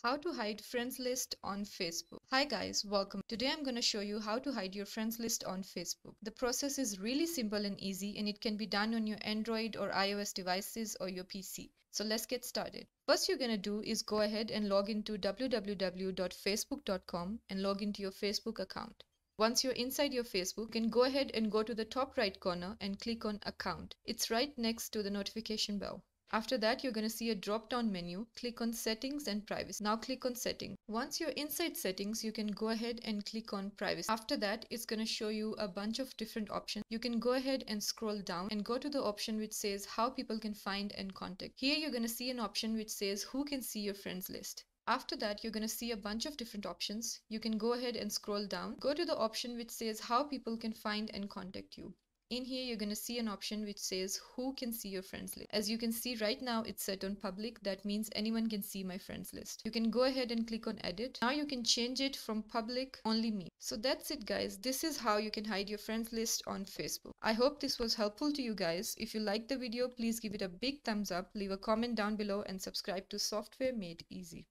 How to hide friends list on Facebook. Hi guys, welcome. Today I'm going to show you how to hide your friends list on Facebook. The process is really simple and easy, and it can be done on your Android or iOS devices or your PC. So let's get started. First you're going to do is go ahead and log into www.facebook.com and log into your Facebook account. Once you're inside your Facebook, you can go ahead and go to the top right corner and click on account. It's right next to the notification bell. After that, you're going to see a drop-down menu. Click on Settings and Privacy. Now click on Settings. Once you're inside Settings, you can go ahead and click on Privacy. After that, it's going to show you a bunch of different options. You can go ahead and scroll down and go to the option which says how people can find and contact. Here you're going to see an option which says who can see your friends list. After that, you're going to see a bunch of different options. You can go ahead and scroll down. Go to the option which says how people can find and contact you. In here, you're going to see an option which says who can see your friends list. As you can see right now, it's set on public. That means anyone can see my friends list. You can go ahead and click on edit. Now you can change it from public, only me. So that's it guys. This is how you can hide your friends list on Facebook. I hope this was helpful to you guys. If you liked the video, please give it a big thumbs up, leave a comment down below and subscribe to Software Made Easy.